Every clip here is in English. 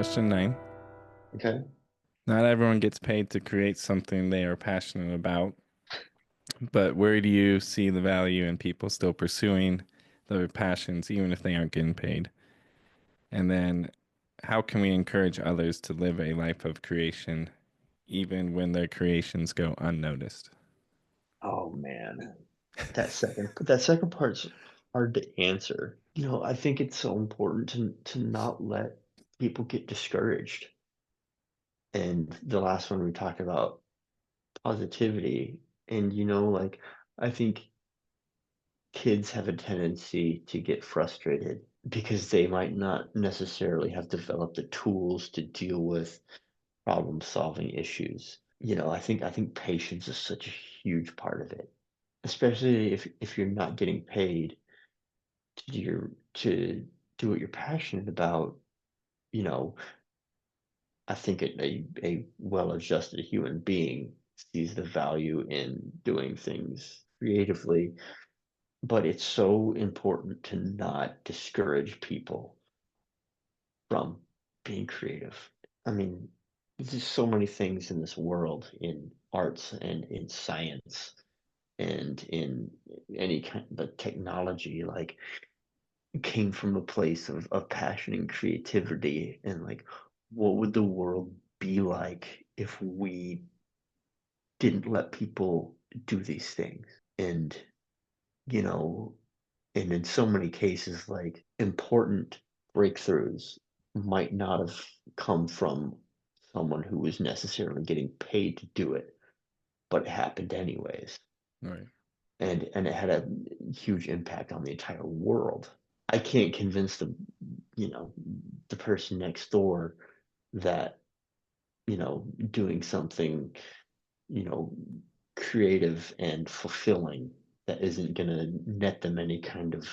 Question 9. Okay. Not everyone gets paid to create something they are passionate about, but where do you see the value in people still pursuing their passions even if they aren't getting paid? And then how can we encourage others to live a life of creation even when their creations go unnoticed? Oh man, that second part's hard to answer. I think it's so important to not let people get discouraged. And the last one we talked about positivity, and like I think kids have a tendency to get frustrated because they might not necessarily have developed the tools to deal with problem solving issues. I think patience is such a huge part of it, especially if you're not getting paid to do what you're passionate about. You know, I think a well-adjusted human being sees the value in doing things creatively, but it's so important to not discourage people from being creative. I mean, there's so many things in this world, in arts and in science and in any kind of technology, like came from a place of passion and creativity. And like, what would the world be like if we didn't let people do these things? And, you know, and in so many cases, like important breakthroughs might not have come from someone who was necessarily getting paid to do it, but it happened anyways. Right. And it had a huge impact on the entire world. I can't convince you know, the person next door that, doing something, you know, creative and fulfilling that isn't going to net them any kind of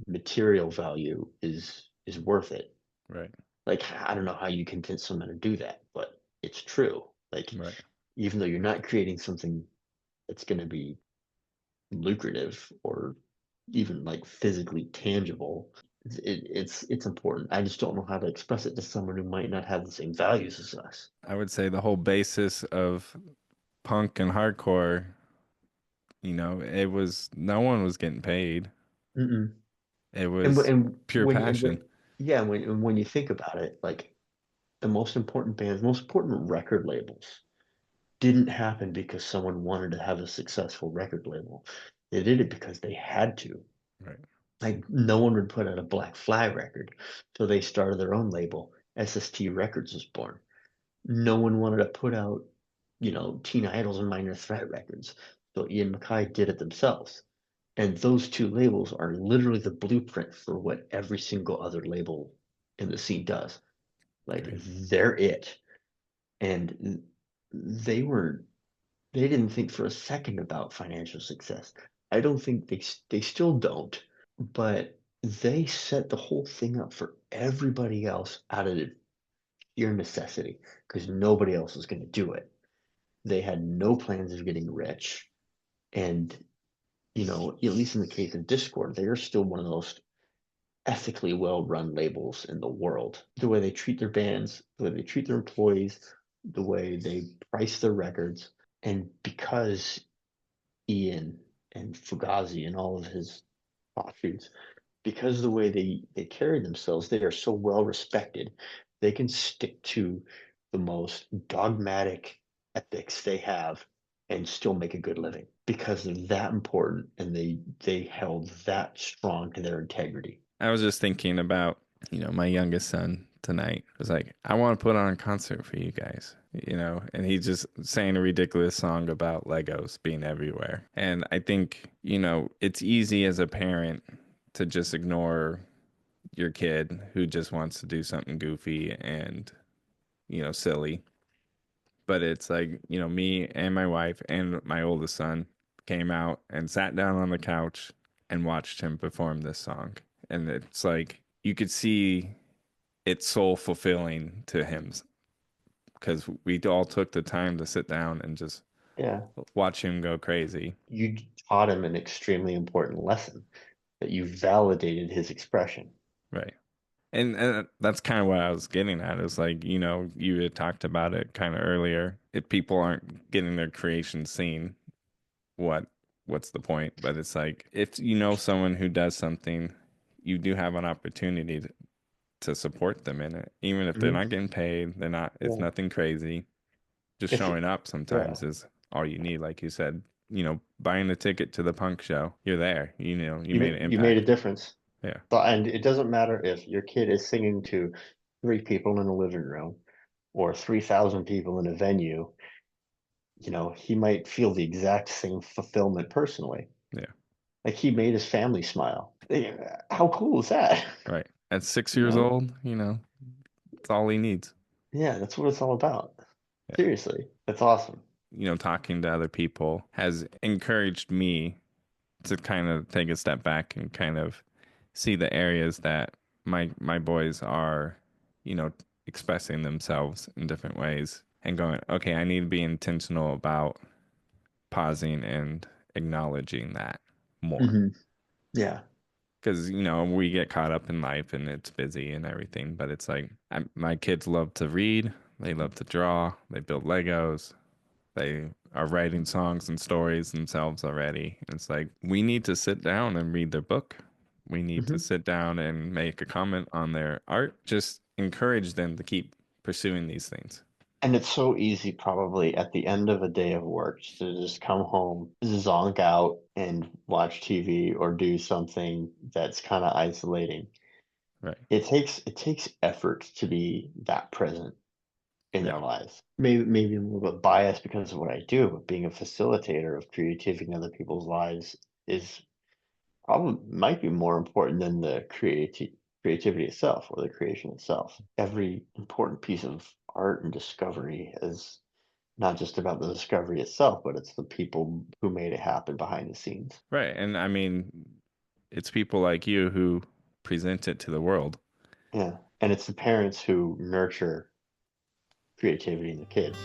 material value is worth it. Right. Like, I don't know how you convince someone to do that, but it's true. Like, Right. even though you're not creating something that's going to be lucrative or even like physically tangible, it's important. I just don't know how to express it to someone who might not have the same values as us. I would say the whole basis of punk and hardcore, it was no one was getting paid. Mm-mm. It And was pure passion. yeah, when you think about it, like the most important bands, most important record labels didn't happen because someone wanted to have a successful record label. They did it because they had to. Right. Like no one would put out a Black Flag record, so they started their own label. SST Records was born. No one wanted to put out, Teen Idols and Minor Threat records, so Ian MacKaye did it themselves. And those two labels are literally the blueprint for what every single other label in the scene does. Like Great. they're it. And they were they didn't think for a second about financial success. I don't think they still don't, but they set the whole thing up for everybody else out of sheer necessity because nobody else was going to do it. They had no plans of getting rich. And, at least in the case of Discord, they are still one of the most ethically well-run labels in the world. The way they treat their bands, the way they treat their employees, the way they price their records. And because Ian and Fugazi and all of his offshoots, because of the way they carry themselves, they are so well respected. They can stick to the most dogmatic ethics they have and still make a good living because they're that important and they held that strong to their integrity. I was just thinking about, my youngest son tonight was like, I want to put on a concert for you guys, and he just sang a ridiculous song about Legos being everywhere. And I think, it's easy as a parent to just ignore your kid who just wants to do something goofy and, silly. But it's like, me and my wife and my oldest son came out and sat down on the couch and watched him perform this song. And it's like you could see it's soul fulfilling to him because we all took the time to sit down and just Yeah. watch him go crazy. You taught him an extremely important lesson that you validated his expression. Right. And that's kind of what I was getting at. Is like, you had talked about it kind of earlier. If people aren't getting their creation seen, what what's the point? But it's like if you know someone who does something, you do have an opportunity to support them in it. Even if they're Hmm. not getting paid, they're not, it's Yeah. nothing crazy. Just If showing up yeah, sometimes is all you need. Like you said, buying a ticket to the punk show, you're there. You made an you made a impact. difference. Yeah. And it doesn't matter if your kid is singing to three people in a living room or 3,000 people in a venue. He might feel the exact same fulfillment personally. Yeah. Like he made his family smile. How cool is that? Right. At six You years know? old, it's all he needs. Yeah, that's what it's all about. Yeah. Seriously, that's awesome. Talking to other people has encouraged me to kind of take a step back and kind of see the areas that my boys are, you know, expressing themselves in different ways and going, okay, I need to be intentional about pausing and acknowledging that more. Hmm. Yeah. Because, we get caught up in life and it's busy and everything, but it's like my kids love to read, they love to draw, they build Legos, they are writing songs and stories themselves already. It's like we need to sit down and read their book. We need to Hmm. sit down and make a comment on their art. Just encourage them to keep pursuing these things. And it's so easy, probably at the end of a day of work, to just come home, zonk out, and watch TV or do something that's kind of isolating. Right. It takes effort to be that present in Yeah. their lives. Maybe I'm a little bit biased because of what I do, but being a facilitator of creativity in other people's lives is probably might be more important than the creativity itself or the creation itself. Every important piece of art and discovery is not just about the discovery itself, but it's the people who made it happen behind the scenes. Right. And I mean, it's people like you who present it to the world. Yeah. And it's the parents who nurture creativity in the kids.